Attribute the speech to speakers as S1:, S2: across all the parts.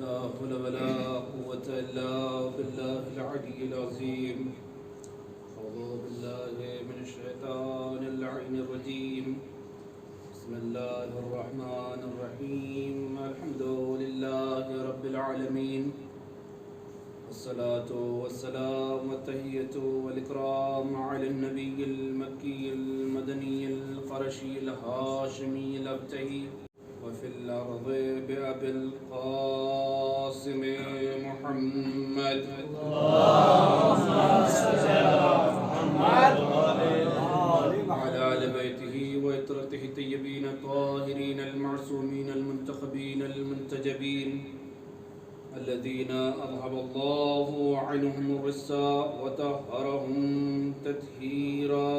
S1: لا حول ولا قوة إلا بالله العلي العظيم. أعوذ بالله من الشيطان اللعين الرجيم. بسم الله الرحمن الرحيم. الحمد لله رب العالمين، والصلاة والسلام والتحية والإكرام على النبي المكي المدني القرشي الهاشمي الأبتهي، وفي الأرض بأبي القاسم محمد. اللهم صل على محمد وعلى آل بيته وإطرته الطيبين الطاهرين المعصومين المنتخبين المنتجبين، الذين أذهب الله عنهم الرجس وطهرهم تطهيرا.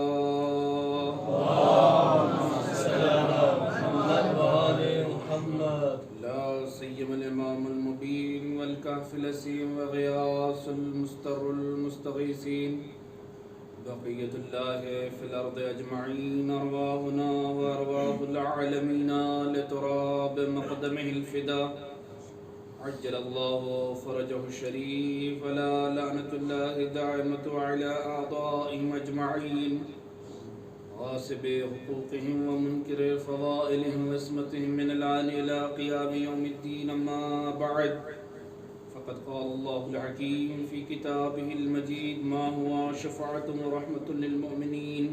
S1: اللهم صل على محمد وآل محمد. لا سيما الإمام المبين والكهف الأسيم وغياث المستر المستغيثين، بقية الله في الأرض أجمعين، أرواحنا وأرواح العالمين لتراب مقدمه الفدا. عجل الله فرجه الشريف، ولا لعنة الله دائمة على أعضائهم أجمعين، غاصب حقوقهم ومنكر فضائلهم واسمتهم من الآن إلى قيام يوم الدين. أما بعد، فقد قال الله الحكيم في كتابه المجيد: ما هو شفاعة ورحمة للمؤمنين.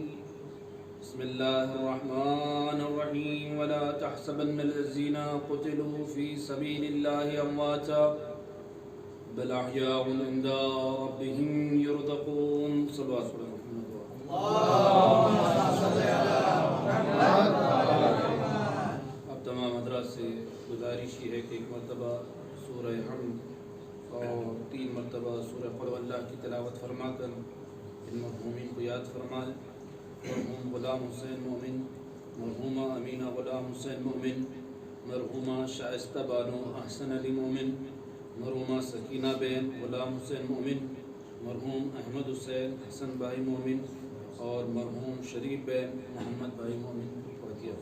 S1: بسم الله الرحمن الرحيم. ولا تحسبن الذين قتلوا في سبيل الله أمواتا، بل أحياء عند ربهم يرزقون. صلوات محمد. اللهم صل على محمد. اب تمام حضرات سے گزارش یہ ہے کہ ایک مرتبہ سورہ حمد اور 3 مرتبہ سورہ قل واللہ کی تلاوت فرما کر ان مرحومین کو یاد فرمائیں. مرحوم غلام حسین مومن، مرحومہ امینہ غلام حسین مومن، مرحومہ شائستہ بانو احسن علی مومن، مرحومہ سکینہ بین غلام حسین مومن، مرحوم احمد حسین حسن بھائی مومن اور مرحوم شریف بین محمد بھائی مومن. فاتحہ.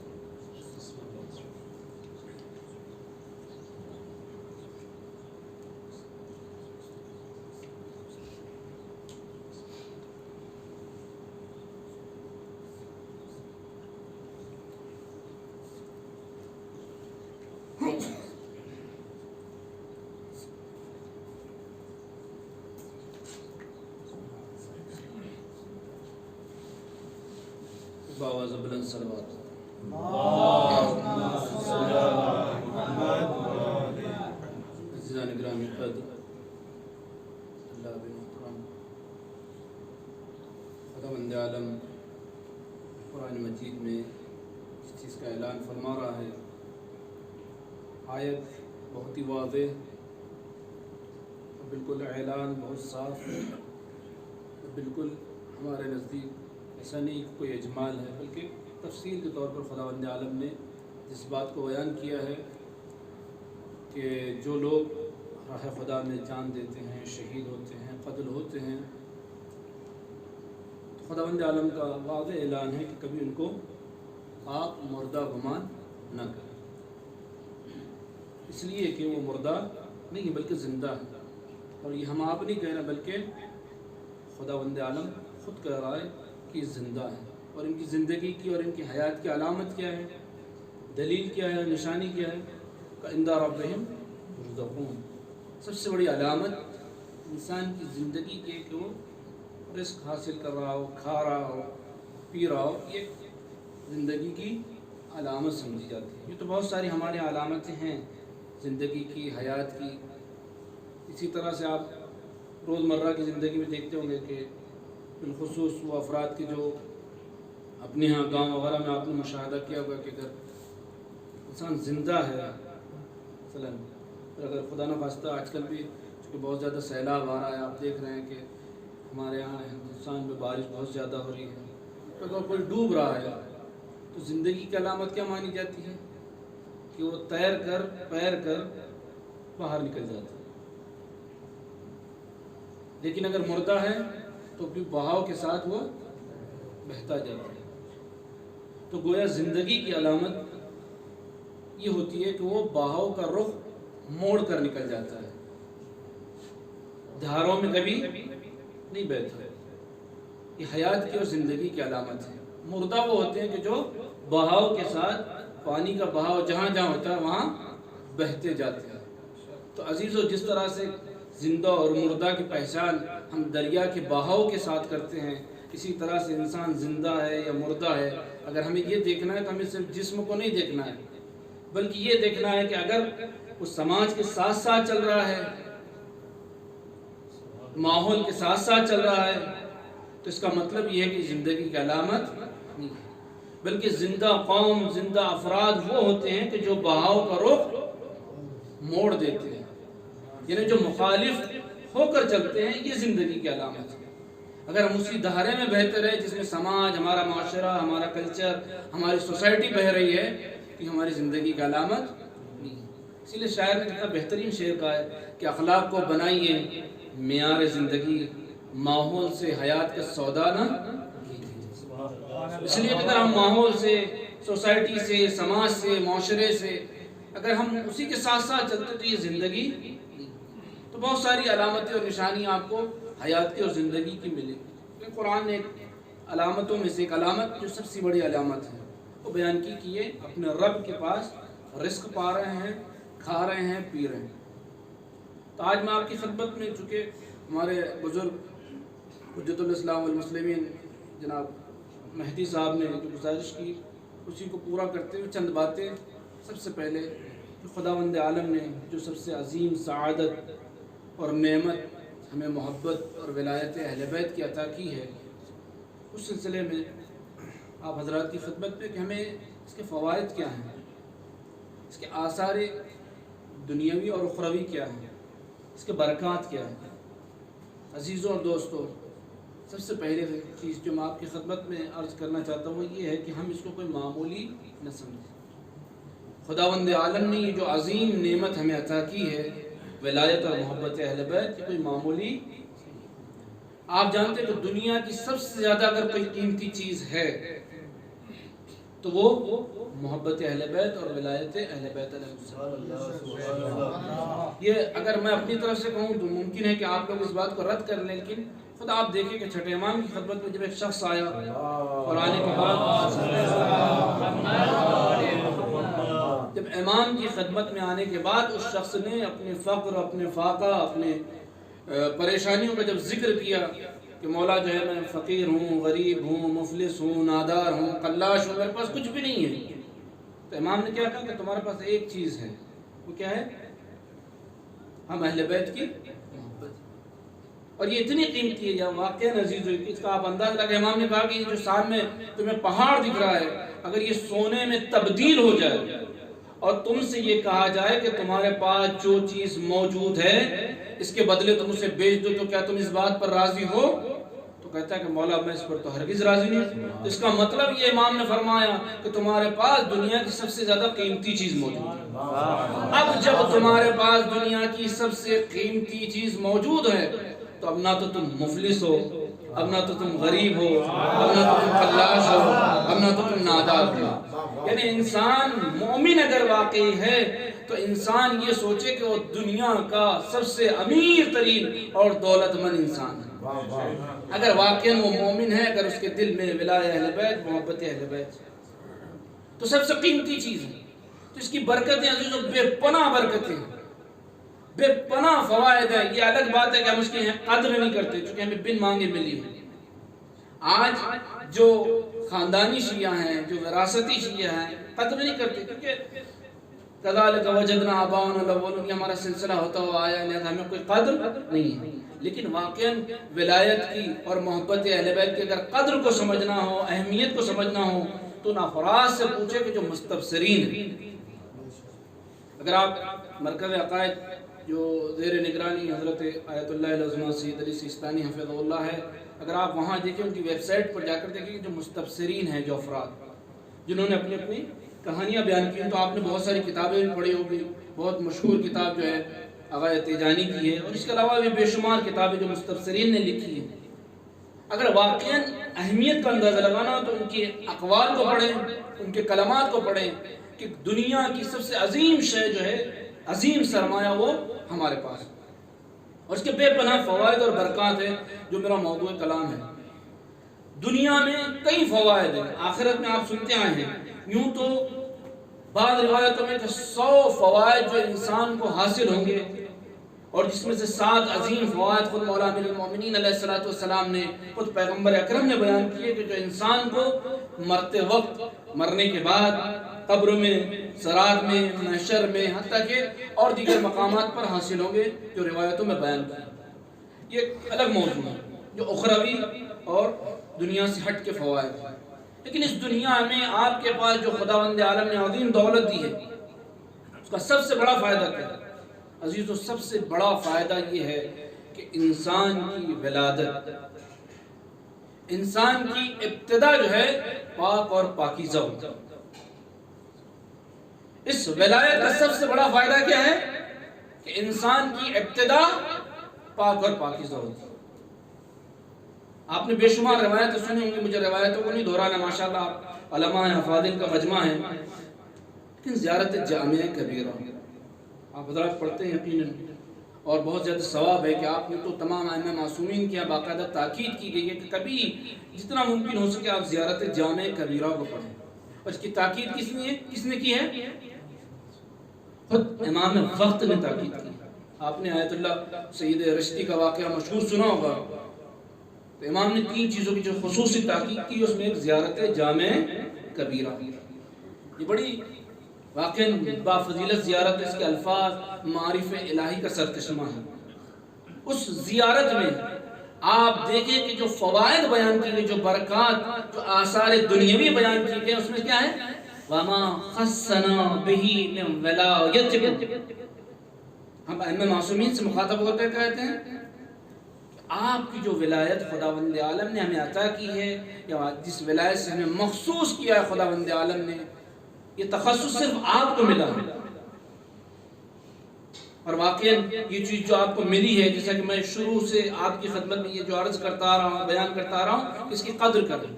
S1: باواز بلند صلوات. عزیزان گرامی قدر، اللہ بن محترم، خداوند عالم قرآن مجید میں اس چیز کا اعلان فرما رہا ہے. آیت بہت ہی واضح، بالکل اعلان بہت صاف، بالکل ہمارے نزدیک ایسا نہیں کہ کوئی اجمال ہے، بلکہ تفصیل کے طور پر خداوند عالم نے اس بات کو بیان کیا ہے کہ جو لوگ راہ خدا میں جان دیتے ہیں، شہید ہوتے ہیں، قتل ہوتے ہیں، تو خداوند عالم کا واضح اعلان ہے کہ کبھی ان کو آپ مردہ گمان نہ کریں، اس لیے کہ وہ مردہ نہیں بلکہ زندہ ہے. اور یہ ہم آپ نہیں کہہ رہے بلکہ خداوند عالم خود کہہ رہا ہے کہ زندہ ہے. اور ان کی زندگی کی اور ان کی حیات کی علامت کیا ہے، دلیل کیا ہے، نشانی کیا ہے؟ عند ربہم یرزقون. سب سے بڑی علامت انسان کی زندگی کی کہ وہ رزق حاصل کر رہا ہو، کھا رہا ہو، پی رہا ہو، یہ زندگی کی علامت سمجھی جاتی ہے. یہ تو بہت ساری ہمارے علامتیں ہیں زندگی کی، حیات کی. اسی طرح سے آپ روزمرہ کی زندگی میں دیکھتے ہوں گے کہ بالخصوص وہ افراد کے جو اپنے ہاں گاؤں وغیرہ میں آپ نے مشاہدہ کیا ہوگا کہ اگر انسان زندہ ہے مثلاً، اگر خدا نہ خواستہ آج کل بھی چونکہ بہت زیادہ سیلاب آ رہا ہے، آپ دیکھ رہے ہیں کہ ہمارے یہاں ہندوستان میں بارش بہت زیادہ ہو رہی ہے، تو اگر کوئی ڈوب رہا ہے تو زندگی کی علامت کیا مانی جاتی ہے کہ وہ تیر کر باہر نکل جاتا ہے. لیکن اگر مردہ ہے تو بھی بہاؤ کے ساتھ وہ بہتا جاتا ہے. تو گویا زندگی کی علامت یہ ہوتی ہے کہ وہ بہاؤ کا رخ موڑ کر نکل جاتا ہے، دھاروں میں کبھی نہیں بہتا. یہ حیات کی اور زندگی کی علامت ہے. مردہ وہ ہوتے ہیں کہ جو بہاؤ کے ساتھ، پانی کا بہاؤ جہاں جہاں ہوتا ہے وہاں بہتے جاتے ہیں. تو عزیزو، جس طرح سے زندہ اور مردہ کی پہچان ہم دریا کے بہاؤ کے ساتھ کرتے ہیں، اسی طرح سے انسان زندہ ہے یا مردہ ہے، اگر ہمیں یہ دیکھنا ہے تو ہمیں صرف جسم کو نہیں دیکھنا ہے، بلکہ یہ دیکھنا ہے کہ اگر وہ سماج کے ساتھ ساتھ چل رہا ہے، ماحول کے ساتھ ساتھ چل رہا ہے، تو اس کا مطلب یہ ہے کہ زندگی کی علامت نہیں ہے. بلکہ زندہ قوم، زندہ افراد وہ ہوتے ہیں کہ جو بہاؤ کا رخ موڑ دیتے ہیں، یعنی جو مخالف ہو کر چلتے ہیں. یہ زندگی کی علامت ہے. اگر ہم اسی دھارے میں بہتے رہے جس میں سماج، ہمارا معاشرہ، ہمارا کلچر، ہماری سوسائٹی بہہ رہی ہے، تو یہ ہماری زندگی کی علامت نہیں ہے. اسی لیے شاعر نے کتنا بہترین شعر کہا ہے کہ اخلاق کو بنائیے معیار زندگی، ماحول سے حیات کا سودا نہ کیجیے. اس لیے اگر ہم ماحول سے، سوسائٹی سے، سماج سے، معاشرے سے اگر ہم اسی کے ساتھ ساتھ چلتے تو یہ زندگی نہیں. تو بہت ساری علامتیں اور نشانیاں آپ کو حیات کی اور زندگی کی ملے گی. قرآن نے ایک علامتوں میں سے ایک علامت جو سب سے بڑی علامت ہے وہ بیان کی کہ یہ اپنے رب کے پاس رزق پا رہے ہیں، کھا رہے ہیں، پی رہے ہیں. تو آج میں آپ کی خدمت میں، چونکہ ہمارے بزرگ حجت الاسلام والمسلمین جناب مہدی صاحب نے جو گزارش کی اسی کو پورا کرتے ہوئے چند باتیں. سب سے پہلے خداوند عالم نے جو سب سے عظیم سعادت اور نعمت ہمیں محبت اور ولایت اہل بیت کی عطا کی ہے، اس سلسلے میں آپ حضرات کی خدمت میں کہ ہمیں اس کے فوائد کیا ہیں، اس کے آثار دنیاوی اور اخروی کیا ہیں، اس کے برکات کیا ہیں. عزیزوں اور دوستوں، سب سے پہلے چیز جو میں آپ کی خدمت میں عرض کرنا چاہتا ہوں وہ یہ ہے کہ ہم اس کو کوئی معمولی نہ سمجھیں. خداوند عالم نے یہ جو عظیم نعمت ہمیں عطا کی ہے، ولایت اور محبت اہل بیت، یہ کوئی معمولی. آپ جانتے ہیں کہ دنیا کی سب سے زیادہ اگر کوئی قیمتی چیز ہے تو وہ محبت اہل بیت اور ولایت اہل بیت علیہ السلام. یہ اگر میں اپنی طرف سے کہوں تو ممکن ہے کہ آپ لوگ اس بات کو رد کر لیں، لیکن خود آپ دیکھیں کہ چھٹے امام کی خدمت میں جب ایک شخص آیا اور آنے کے بعد جب امام کی خدمت میں آنے کے بعد اس شخص نے اپنے فقر، اپنے فاقہ، اپنے پریشانیوں کا جب ذکر کیا کہ مولا جو ہے میں فقیر ہوں، غریب ہوں، مفلس ہوں، نادار ہوں، قلاش ہوں، میرے پاس کچھ بھی نہیں ہے، تو امام نے کیا کہا کہ تمہارے پاس ایک چیز ہے. وہ کیا ہے؟ ہم اہل بیت کی محبت. اور یہ اتنی قیمتی ہے یا واقعہ عزیز ہوئی کہ اس کا آپ انداز لگا. امام نے کہا کہ یہ جو سامنے تمہیں پہاڑ دکھ رہا ہے، اگر یہ سونے میں تبدیل ہو جائے اور تم سے یہ کہا جائے کہ تمہارے پاس جو چیز موجود ہے اس کے بدلے تم اسے بیچ دو، تو کیا تم اس بات پر راضی ہو؟ تو کہتا ہے کہ مولا میں اس پر تو ہرگز راضی نہیں. تو اس کا مطلب یہ امام نے فرمایا کہ تمہارے پاس دنیا کی سب سے زیادہ قیمتی چیز موجود ہے. اب جب تمہارے پاس دنیا کی سب سے قیمتی چیز موجود ہے تو اب نہ تو تم مفلس ہو، اب نہ تو تم غریب ہو، اب نہ تو تم خلاش ہو، اب نہ تو تم نادار ہو. یعنی انسان مومن اگر واقعی ہے تو انسان یہ سوچے کہ وہ دنیا کا سب سے امیر ترین اور دولت مند انسان ہے. اگر واقعی وہ مومن ہے، اگر اس کے دل میں ولایت اہل بیت، محبت اہل بیت، تو سب سے قیمتی چیز ہے. تو اس کی برکتیں عزیزوں بے پناہ برکتیں، بے پناہ فوائد ہیں. یہ الگ بات ہے کہ ہم اس کی قدر نہیں کرتے چونکہ ہمیں بن مانگے ملی ہے. آج جو خاندانی شیعہ ہیں، جو وراثتی شیعہ ہیں، قدر نہیں کرتے کیونکہ کذالک وجدنا آباءنا الاولون، یہ ہمارا سلسلہ ہوتا ہوا آیا، لہذا ہمیں کوئی قدر نہیں ہے. لیکن واقعاً ولایت کی اور محبت اہل بیت کی اگر قدر کو سمجھنا ہو، اہمیت کو سمجھنا ہو تو نافراز سے پوچھے کہ جو مستبصرین ہیں. اگر آپ مرکز عقائد جو زیر نگرانی حضرت آیت اللہ العظمہ سید علی سیستانی حفظہ اللہ ہے، اگر آپ وہاں دیکھیں ان کی ویب سائٹ پر جا کر دیکھیں کہ جو مستبصرین ہیں، جو افراد جنہوں نے اپنی اپنی کہانیاں بیان کی ہیں، تو آپ نے بہت ساری کتابیں بھی پڑھی ہوگی. بہت مشہور کتاب جو ہے آغا تیجانی کی ہے، اور اس کے علاوہ بھی بے شمار کتابیں جو مستبصرین نے لکھی ہیں. اگر واقعاً اہمیت کا اندازہ لگانا ہو تو ان کے اقوال کو پڑھیں، ان کے کلمات کو پڑھیں کہ دنیا کی سب سے عظیم شے جو ہے عظیم سرمایہ وہ ہمارے پاس، اور اس کے بے پناہ فوائد اور برکات ہیں جو میرا موضوع کلام ہے۔ دنیا میں کئی فوائد ہیں، آخرت میں آپ سنتے آئے ہیں، یوں تو بعض روایتوں میں 100 فوائد جو انسان کو حاصل ہوں گے، اور جس میں سے 7 عظیم فوائد خود مولا امیر المومنین علیہ السلام نے، خود پیغمبر اکرم نے بیان کیے کہ جو انسان کو مرتے وقت، مرنے کے بعد، قبر میں، صراط میں، محشر میں، حتیٰ کہ اور دیگر مقامات پر حاصل ہوں گے جو روایتوں میں بیان کیا۔ یہ ایک الگ موضوع ہے جو اخروی اور دنیا سے ہٹ کے فوائد ہیں۔ لیکن اس دنیا میں آپ کے پاس جو خداوند عالم نے عظیم دولت دی ہے، اس کا سب سے بڑا فائدہ کیا ہے عزیزو؟ سب سے بڑا فائدہ یہ ہے کہ انسان کی ولادت، انسان کی ابتدا جو ہے پاک اور پاکیزہ ہوتا ہے۔ اس ولایت کا سب سے بڑا فائدہ کیا ہے کہ انسان کی ابتدا پاک اور پاکیزہ ہوتی ہے۔ آپ نے بے شمار روایتیں سنی ہوں گی، مجھے روایتوں کو نہیں دہرانا، ماشاءاللہ آپ علماء ہیں، افاضل کا مجمع ہے، لیکن زیارت جامع کبیرہ آپ حضرات پڑھتے ہیں یقیناً، اور بہت زیادہ ثواب ہے کہ آپ نے تو تمام ائمہ معصومین کی باقاعدہ تاکید کی گئی ہے کہ کبھی جتنا ممکن ہو سکے آپ زیارت جامع کبیرہ کو پڑھیں۔ اور اس کی تاکید کس نے کی ہے؟ خود امام وقت نے تاکید کی۔ آپ نے آیت اللہ سید رشتی کا واقعہ مشہور سنا ہوگا، تو امام نے 3 چیزوں کی جو خصوصی تاکید کی، اس میں ایک زیارت جامع کبیرہ۔ یہ بڑی واقعاً بافضیلت زیارت، اس کے الفاظ معارف الہی کا سرچشمہ ہے۔ اس زیارت میں آپ دیکھیں کہ جو فوائد بیان کی گئی، جو برکات، جو آثار دنیاوی بیان کی گئی، اس میں کیا ہے؟ وَمَا خَصَّنَا بِهِ مِنْ وَلَایَتِكُمْ۔ ہم ائمہ معصومین سے مخاطب ہوتے کہتے ہیں آپ کی جو ولایت خداوند عالم نے ہمیں عطا کی ہے، یا جس ولایت سے ہمیں مخصوص کیا ہے خداوند عالم نے، یہ تخصص صرف آپ کو ملا ہے۔ اور واقعاً یہ چیز جو آپ کو ملی ہے، جیسا کہ میں شروع سے آپ کی خدمت میں یہ جو عرض کرتا رہا ہوں، بیان کرتا رہا ہوں، اس کی قدر کریں۔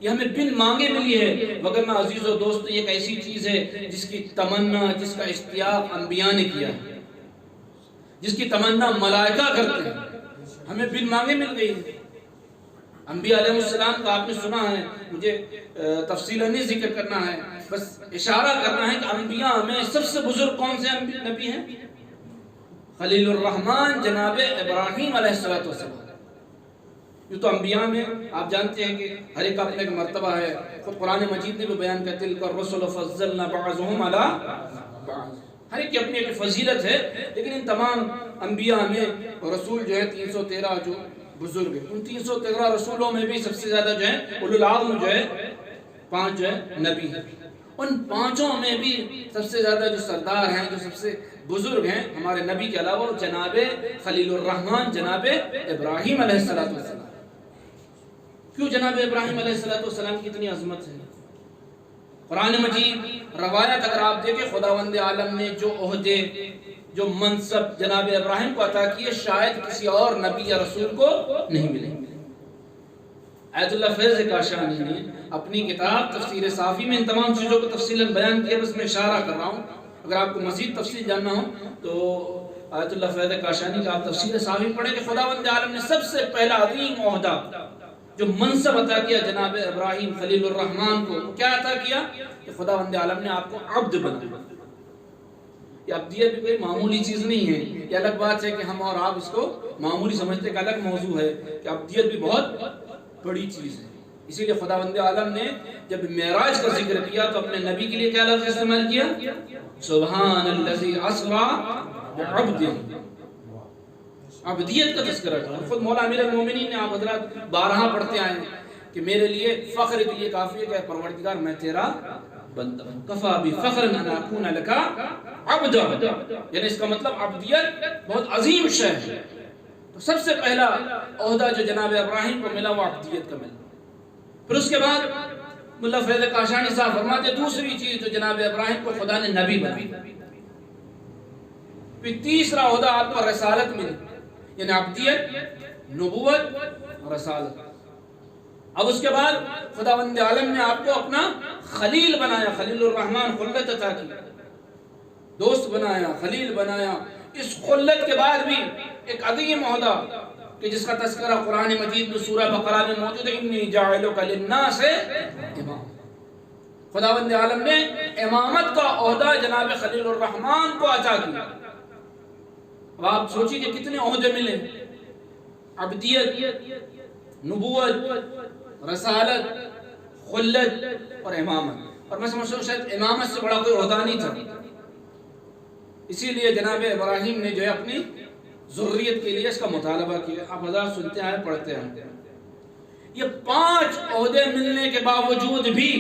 S1: یہ ہمیں بن مانگے ملی ہے، وگرنہ عزیز و دوست یہ ایک ایسی چیز ہے جس کی تمنا، جس کا اشتیاق انبیاء نے کیا ہے، جس کی تمنا ملائکہ کرتے ہیں، ہمیں بن مانگے مل گئی ہے۔ انبیاء علیہ السلام کا آپ نے سنا ہے، مجھے تفصیلا نہیں ذکر کرنا ہے، بس اشارہ کرنا ہے کہ انبیاء میں سب سے بزرگ کون سے نبی ہیں؟ خلیل الرحمن جناب ابراہیم علیہ السلام۔ یہ تو انبیاء میں آپ جانتے ہیں کہ ہر ایک اپنے کا مرتبہ ہے، خود قرآن مجید نے بھی بیان کیا تلک الرسل فضلنا بعضهم علی بعض، ہر ایک کی اپنی ایک فضیلت ہے، لیکن ان تمام انبیاء میں رسول جو ہے 313 جو بزرگ ہیں، ان 313 رسولوں میں بھی سب سے زیادہ جو ہے اولو العزم جو ہے 5 جو ہے نبی ہیں، ان 5 میں بھی سب سے زیادہ جو سردار ہیں، جو سب سے بزرگ ہیں ہمارے نبی کے علاوہ، جناب خلیل الرحمن جناب ابراہیم علیہ السلام۔ کیوں جناب ابراہیم علیہ السلام کی اتنی عظمت ہے؟ قرآن مجید روایت اگر آپ دیکھیں، خداوند عالم نے جو عہدے، جو منصب جناب ابراہیم کو عطا کیے، شاید کسی اور نبی یا رسول کو نہیں ملے۔ آیت اللہ فیض کاشانی نے اپنی کتاب تفسیر صافی میں ان تمام چیزوں کو تفصیلاً بیان کیا، بس میں اشارہ کر رہا ہوں، اگر آپ کو مزید تفصیل جاننا ہو تو آیت اللہ فیض کاشانی کا آپ تفسیر صافی پڑھیں کہ خداوند عالم نے سب سے پہلا عظیم عہدہ جو منصب عطا کیا جناب ابراہیم خلیل الرحمن کو، کیا عطا کیا کہ خداوند عالم نے آپ کو عبد بنایا۔ یہ عبدیت بھی کوئی معمولی چیز نہیں ہے، یہ الگ بات ہے کہ ہم اور آپ اس کو معمولی سمجھتے ہیں، کہ الگ موضوع ہے کہ عبدیت بھی بہت بڑی چیز ہے۔ اسی لیے خداوند عالم نے جب معراج کا ذکر کیا تو اپنے نبی کے لیے کیا لفظ استعمال کیا؟ سبحان الذی اسری بعبدہ، عبدیت کا تذکرہ کیا۔ خود مولا امیر المومنین نے، آپ حضرات بارہا پڑھتے آئے ہیں کہ میرے لیے فخر کے لیے کافی ہے کہ پروردگار میں تیرا بندہ ہوں، کفا بفخر ان اکون لک عبدا، یعنی اس کا مطلب عبدیت بہت عظیم شے ہے۔ تو سب سے پہلا عہدہ جو جناب ابراہیم کو ملا وہ عبدیت کا ملا۔ پھر اس کے بعد ملا فیض کاشانی صاحب فرماتے دوسری چیز جو جناب ابراہیم کو خدا نے نبی بنایا۔ پھر تیسرا عہدہ آپ کو رسالت ملی، یعنی عبدیت، نبوت، رسالت۔ اب اس کے بعد خداوند عالم نے آپ کو اپنا خلیل بنایا، خلیل الرحمن خلت عطا کی۔ دوست بنایا، خلیل بنایا. اس خلت کے بعد بھی ایک عظیم عہدہ کہ جس کا تذکرہ قرآن مجید میں سورہ بقرہ میں موجود ہے، انی جاعلک للناس امام. خداوند عالم نے امامت کا عہدہ جناب خلیل الرحمن کو عطا کیا. اب آپ سوچیے کہ کتنے عہدے ملے: عبدیت، نبوت، رسالت، خلت اور امامت. اور میں سمجھتا ہوں شاید امامت سے بڑا کوئی عہدہ نہیں تھا. اسی لیے جناب ابراہیم نے جو ہے اپنی ذریت کے لیے اس کا مطالبہ کیا. آپ حضرات سنتے ہیں، پڑھتے ہیں. یہ 5 عہدے ملنے کے باوجود بھی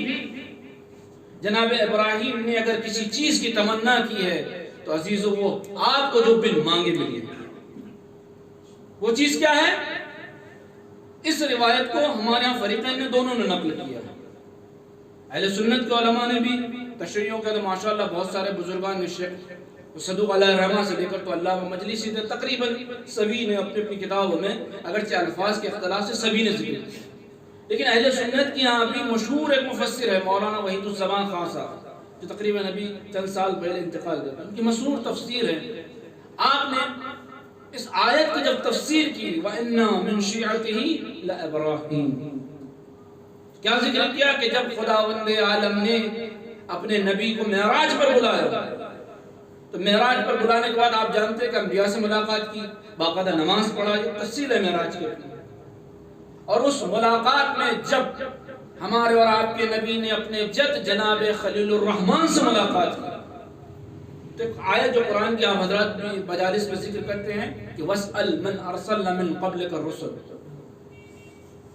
S1: جناب ابراہیم نے اگر کسی چیز کی تمنا کی ہے تو عزیزو وہ آپ کو جو بن مانگے ملی ہے. وہ چیز کیا ہے؟ اس روایت کو ہمارے ہاں فریقین نے دونوں نے نقل کیا. اہل سنت کے علماء نے بھی تشریحوں کے تو ماشاءاللہ بہت سارے بزرگان نے شیخ صدوق علیہ الرحمہ سے لے کر تو علامہ مجلسی نے تقریباً سبھی نے اپنی اپنی کتابوں میں اگرچہ الفاظ کے اختلاف سے سبھی نے ذکر کیا. لیکن اہل سنت کی یہاں بھی مشہور ایک مفسر ہے مولانا وحید الزمان خان صاحب، جو تقریباً ابھی چند سال پہلے انتقال کر گئے. ان کی مشہور تفسیر ہے. آپ نے اس آیت کی جب تفسیر کی وَإِنَّا مِن شِيعَتِهِ لَإِبْرَاهِيمَ، کیا ذکر کیا کہ جب خداوند عالم نے اپنے نبی کو معراج پر بلایا تو معراج پر بلانے کے بعد آپ جانتے ہیں کہ انبیاء سے ملاقات کی، باقاعدہ نماز پڑھا. یہ تفصیل ہے معراج کی. اور اس ملاقات میں جب ہمارے اور آپ کے نبی نے اپنے جد جناب خلیل الرحمن سے ملاقات کی تو ایک آیت جو قرآن کی آپ حضرات بھی مجالس میں ذکر کرتے ہیں کہ وَاسْأَلْ مَنْ أَرْسَلْنَا مِنْ قَبْلِكَ الرُّسُلَ.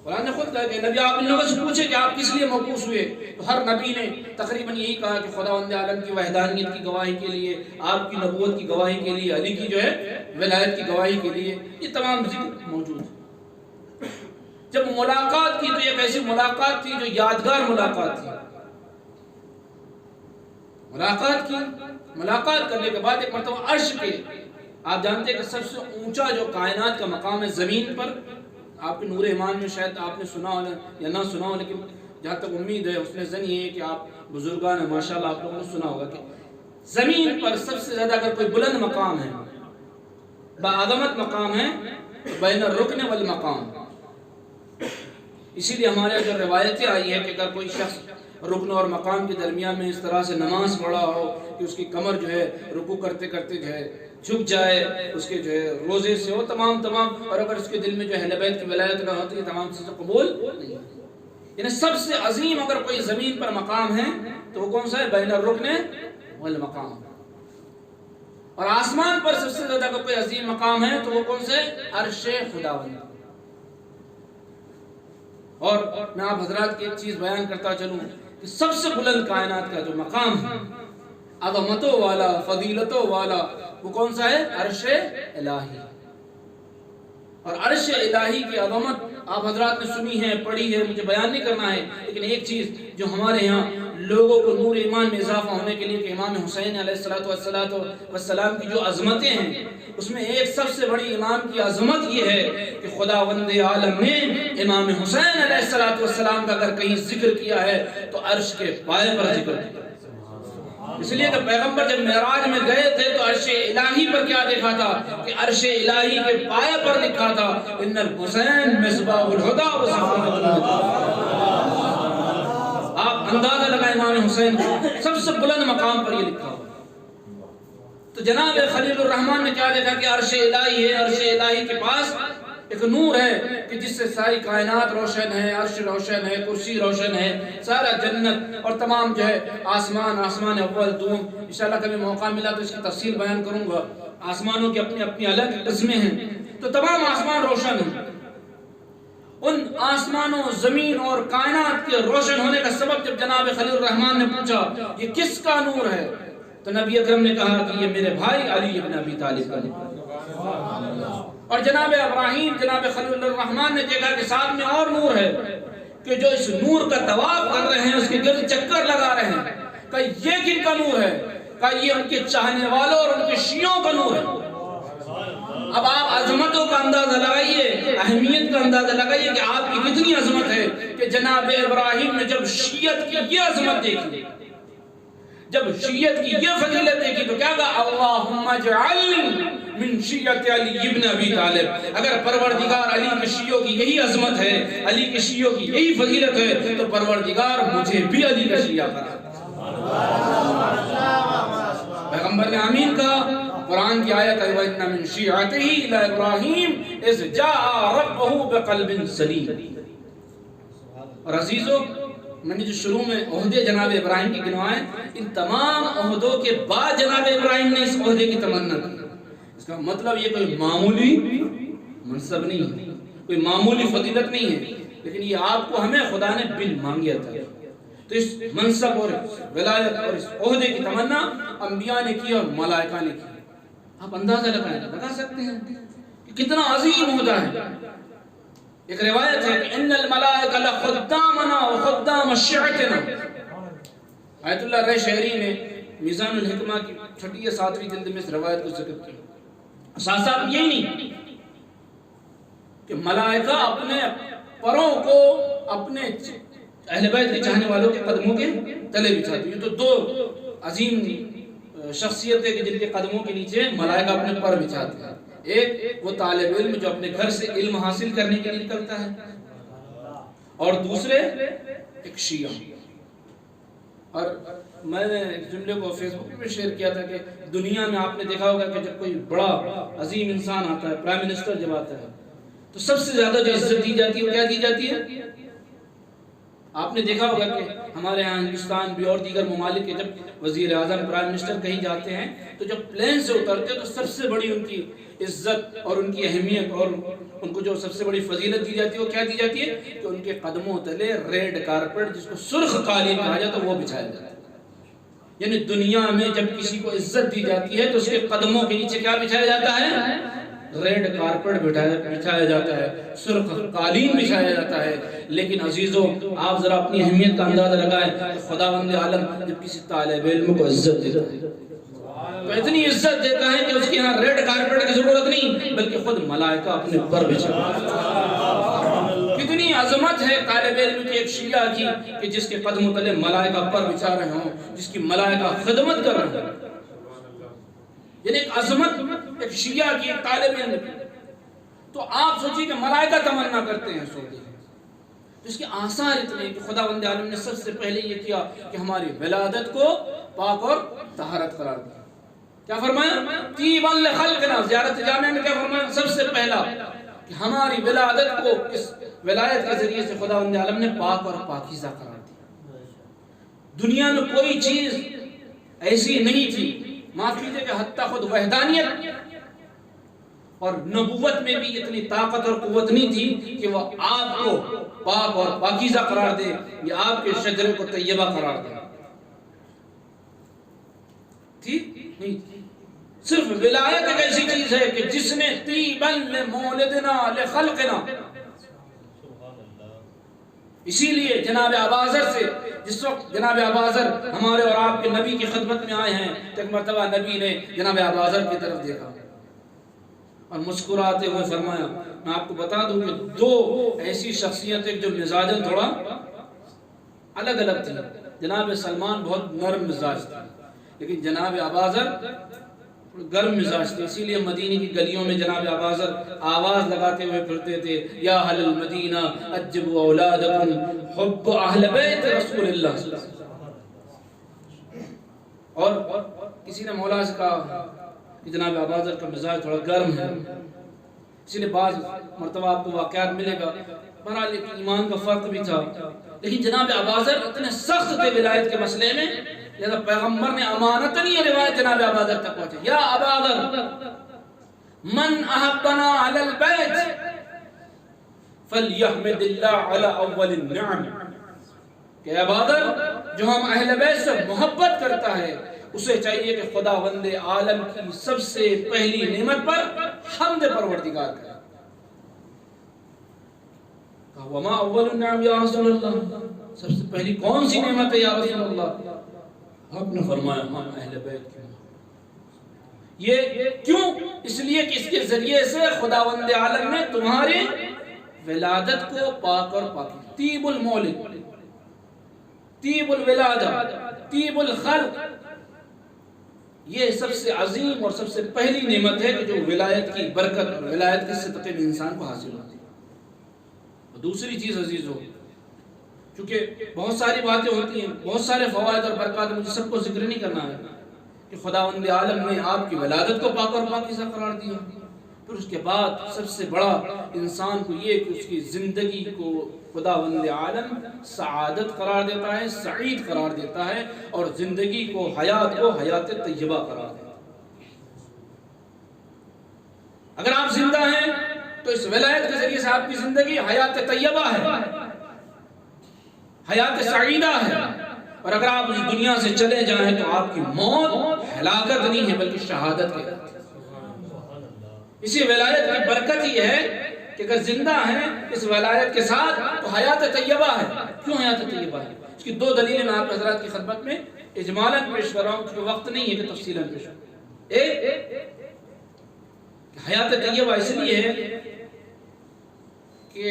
S1: قرآن نے خود کہا کہ نبی آپ ان لوگوں سے پوچھے کہ آپ کس لیے مبعوث ہوئے، تو ہر نبی نے تقریباً یہی کہا کہ خداوند عالم کی وحدانیت کی گواہی کے لیے، آپ کی نبوت کی گواہی کے لیے، علی کی جو ہے ولایت کی گواہی کے لیے. یہ تمام ذکر موجود ہے. جب ملاقات کی تو ایک ایسی ملاقات تھی جو یادگار ملاقات تھی. ملاقات کرنے کے بعد ایک مرتبہ عرش کے، آپ جانتے ہیں کہ سب سے اونچا جو کائنات کا مقام ہے زمین پر، آپ کے نور ایمان میں شاید آپ نے سنا ہو یا نہ سنا ہو، لیکن جہاں تک امید ہے اس نے زن یہ ہے کہ آپ بزرگان ہیں ماشاءاللہ آپ لوگوں نے سنا ہوگا کہ زمین پر سب سے زیادہ اگر کوئی بلند مقام ہے، باعظمت مقام ہے، بین الرکن والمقام. اسی لیے ہمارے اگر روایتیں آئی ہے کہ اگر کوئی شخص رکن اور مقام کے درمیان میں اس طرح سے نماز پڑھا ہو کہ اس کی کمر جو ہے رکوع کرتے کرتے جو ہے جھک جائے، اس کے جو ہے روزے سے ہو تمام، اور اگر اس کے دل میں جو اہل بیت کی ولایت نہ ہو تو یہ تمام چیزیں قبول نہیں. یعنی سب سے عظیم اگر کوئی زمین پر مقام ہے تو وہ کون سا ہے؟ بین الرکن والمقام. اور آسمان پر سب سے زیادہ اگر کوئی عظیم مقام ہے تو وہ کون سا ہے؟ عرش خداوند. اور میں آپ حضرات کی ایک چیز بیان کرتا چلوں کہ سب سے بلند کائنات کا جو مقام ہے، عظمتوں والا، فضیلتوں والا، وہ کون سا ہے؟ عرش الہی. اور عرش الہی کی عظمت آپ حضرات نے سنی ہے، پڑھی ہے، مجھے بیان نہیں کرنا ہے. لیکن ایک چیز جو ہمارے یہاں لوگوں کو نور ایمان میں اضافہ ہونے کے لیے کہ امام حسین علیہ السلام کی جو عظمتیں ہیں، اس میں ایک سب سے بڑی امام کی عظمت یہ ہے کہ خداوند عالم نے امام حسین علیہ السلام کا اگر کہیں ذکر کیا ہے تو عرش کے پائے پر ذکر کیا. اس لیے کہ پیغمبر جب معراج میں گئے تھے تو عرش الہی پر کیا دیکھا تھا کہ عرش الہی کے پائے پر لکھا تھا ان الحسین مصباح الہدی و صفوۃ الہدی. آپ اندازہ لگائیں امام حسین سب سے بلند مقام پر یہ لکھا ہوا. تو جناب خلیل الرحمن نے کیا دیکھا کہ عرش الہی ہے، عرش الہی کے پاس ایک نور ہے کہ جس سے ساری کائنات روشن ہے، عرش روشن ہے، کرسی روشن ہے، سارا جنت اور تمام جو ہے آسمان اول دوم. انشاءاللہ کبھی موقع ملا تو اس کی تفصیل بیان کروں گا. آسمانوں کی اپنی اپنی الگ قسمیں ہیں، تو تمام آسمان روشن ہیں. ان آسمانوں، زمین اور کائنات کے روشن ہونے کا سبب جب جناب خلیل الرحمن نے پوچھا یہ کس کا نور ہے تو نبی اکرم نے کہا کہ یہ میرے بھائی علی ابن ابی طالب کا نور. اور جناب ابراہیم، جناب خلیل الرحمن نے دیکھا کہ ساتھ میں اور نور ہے کہ جو اس نور کا طواف کر رہے ہیں، اس کے گرد چکر لگا رہے ہیں. کہ یہ کن کا نور ہے؟ کہ یہ ان کے چاہنے والوں اور ان کے شیعوں کا نور ہے. اب آپ عظمتوں کا اندازہ لگائیے، اہمیت کا اندازہ لگائیے کہ آپ کی کتنی عظمت ہے کہ جناب ابراہیم نے جب شیعت کی یہ عظمت دیکھی، جب شیعت کی یہ فضیلت دیکھی تو کیا کہا؟ اللہم اجعل من شیعت علی ابن ابی طالب. اگر پروردگار علی کے شیعوں کی یہی عظمت ہے، علی کے شیعوں کی یہی فضیلت ہے، تو پروردگار مجھے بھی علی کا شیعہ کرا. پیغمبر نے آمین کہا. قرآن کی آیت ہے وَإِنَّ مِن شِيعَتِهِ إِلَى إِبْرَاهِيمَ إِذْ جَاءَ رَبَّهُ بِقَلْبٍ سَلِيمٍ. اور عزیزو، میں نے جو شروع میں عہدے جناب ابراہیم کی گنوائے، ان تمام عہدوں کے بعد جناب ابراہیم نے اس عہدے کی تمنا کی. اس کا مطلب یہ کوئی معمولی منصب نہیں ہے، کوئی معمولی فضیلت نہیں ہے، لیکن یہ آپ کو ہمیں خدا نے بن مانگی عطا کیا. تو اس منصب اور ولایت اور اس عہدے کی تمنا انبیاء نے کی اور ملائکہ نے کی. آپ اندازہ لگا سکتے ہیں کہ کتنا عظیم عہدہ ہے. ایک روایت ہے کہ ان الملائکہ لخدامنا وخدام شیعتنا. آیت اللہ رہ شہری نے میزان الحکمہ کی 6 یا 7ویں جلد میں اس روایت کو ذکر کیا. ساتھ ساتھ یہی نہیں کہ ملائکہ اپنے پروں کو اپنے اہل بیت کے چاہنے والوں کے قدموں کے تلے بچھاتی ہیں. تو 2 عظیم شخصیت ہے کہ جن کے قدموں کے نیچے ملائکہ اپنے پر بچھاتے ہیں. ایک وہ طالب علم جو اپنے گھر سے علم حاصل کرنے کے لیے نکلتا ہے، اور دوسرے ایک شیعہ. اور میں نے ایک جملے کو فیس بک پہ شیئر کیا تھا کہ دنیا میں آپ نے دیکھا ہوگا کہ جب کوئی بڑا عظیم انسان آتا ہے، پرائم منسٹر جب آتا ہے، تو سب سے زیادہ جو عزت دی جاتی ہے وہ کیا دی جاتی ہے؟ آپ نے دیکھا ہوگا کہ ہمارے ہاں ہندوستان بھی اور دیگر ممالک کے جب وزیر اعظم پرائم منسٹر کہیں جاتے ہیں تو جب پلین سے اترتے ہیں تو سب سے بڑی ان کی عزت اور ان کی اہمیت اور ان کو جو سب سے بڑی فضیلت دی جاتی ہے وہ کیا دی جاتی ہے کہ ان کے قدموں تلے ریڈ کارپٹ، جس کو سرخ قالین کہا جاتا ہے، وہ بچھایا جاتا ہے. یعنی دنیا میں جب کسی کو عزت دی جاتی ہے تو اس کے قدموں کے نیچے کیا بچھایا جاتا ہے؟ ریڈ کارپٹ بچھایا جاتا ہے، سرخ قالین بچھایا جاتا ہے. لیکن عزیزو، آپ ذرا اپنی اہمیت کا اندازہ لگائیں کہ خداوند عالم جب کسی طالب علم کو عزت دیتا ہے تو اتنی عزت دیتا ہے کہ اس کے یہاں ریڈ کارپٹ کی ضرورت نہیں، بلکہ خود ملائکہ اپنے پر بچھاتے ہیں. کتنی عظمت ہے طالب علم کی ایک شیعہ کی کہ جس کے قدموں تلے ملائکہ پر بچھا رہے ہوں، جس کی ملائکہ خدمت کر رہے ہیں. یعنی ایک عظمت ایک شیعہ کی، ایک طالب علم کی. تو آپ سوچیے کہ ملائکہ تمنا کرتے ہیں سوچیے. اس کے آثار اتنے کہ خداوند عالم نے سب سے پہلے یہ کیا کہ ہماری ولادت کو پاک اور طہارت قرار دیا. کیا فرمایا؟ طیبا لخلقنا. زیارت جامعہ میں کیا فرمایا؟ سب سے پہلا کہ ہماری ولادت کو اس ولایت کے ذریعے سے خداوند عالم نے پاک اور پاکیزہ قرار دیا. دنیا میں کوئی چیز ایسی نہیں تھی، معاف کیجئے کہ حتیٰ خود وحدانیت اور نبوت میں بھی اتنی طاقت اور قوت نہیں تھی کہ وہ آپ کو پاک اور پاکیزہ قرار دے یا آپ کے شجرے کو طیبہ قرار دے. ٹھیک نہیں، صرف ولایت ایک ایسی چیز ہے کہ جس نے طیبا لمولدنا لخلقنا. اسی لیے جناب اباذر سے جس وقت جناب اباذر ہمارے اور آپ کے نبی کی خدمت میں آئے ہیں تو ایک مرتبہ نبی نے جناب اباذر کی طرف دیکھا اور مسکراتے ہوئے فرمایا. میں آپ کو بتا دوں کہ 2 ایسی شخصیتیں جو مزاجن تھوڑا الگ الگ تھی. جناب سلمان بہت نرم مزاج تھا، لیکن جناب اباذر گرم مزاج تھے. اسی لیے مدینے کی گلیوں میں جناب اباذر آواز لگاتے ہوئے پھرتے تھے، یا اہل المدینہ عجبوا اولادکم حب اہل بیت رسول اللہ صلی اللہ علیہ وسلم. اور کسی نے مولا سے کہا کہ جناب اباذر کا مزاج تھوڑا گرم ہے. اسی لیے بعض مرتبہ آپ کو واقعات ملے گا، بہرحال ایمان کا فرق بھی تھا، لیکن جناب اباذر اتنے سخت تھے ولایت کے مسئلے میں، لہذا پیغمبر نے امانتاً یہ روایت جناب اباذر تک پہنچی. یا اباذر من احبنا علی البیت فلیحمد اللہ علی اول النعم. کہ اباذر جو ہم اہل بیت سے محبت کرتا ہے اسے چاہیے کہ خداوند عالم کی سب سے پہلی نعمت پر حمد پروردگار کرے. کہا وما اول النعم یا رسول اللہ، سب سے پہلی کون سی نعمت ہے یا رسول اللہ؟ آپ نے فرمایا ہم اہل بیت کی. یہ کیوں؟ اس لیے کہ اس کے ذریعے سے خداوند عالم نے تمہاری ولادت کو پاک اور پاکی. طیب المولد، طیب الولادہ، طیب الخلق، یہ سب سے عظیم اور سب سے پہلی نعمت ہے کہ جو ولایت کی برکت اور ولایت کے صدقے میں انسان کو حاصل ہوتی ہے۔ دوسری چیز عزیز ہو، چونکہ بہت ساری باتیں ہوتی ہیں، بہت سارے فوائد اور برکات، مجھے سب کو ذکر نہیں کرنا ہے، کہ خداوند عالم نے آپ کی ولادت کو پاک اور پاکیزہ قرار دیا، پھر اس کے بعد سب سے بڑا انسان کو یہ کہ اس کی زندگی کو خداوند عالم سعادت قرار دیتا ہے، سعید قرار دیتا ہے، اور زندگی کو حیات طیبہ قرار دیتا ہے۔ اگر آپ زندہ ہیں تو اس ولایت کے ذریعے سے آپ کی زندگی حیات طیبہ ہے، حیات سعیدہ ہے، اور اگر آپ اس دنیا سے چلے جائیں تو آپ کی موت ہلاکت نہیں ہے بلکہ شہادت ہے۔ اسی ولایت کی برکت یہ ہے کہ اگر زندہ ہیں اس ولایت کے ساتھ تو حیات طیبہ ہے۔ کیوں حیات طیبہ ہے؟ اس کی دو دلیلیں میں آپ حضرات کی خدمت میں اجمالاً پیش کر رہا ہوں، کیونکہ وقت نہیں ہے کہ تفصیلاً پیش کروں۔ ایک، حیات طیبہ اس لیے ہے کہ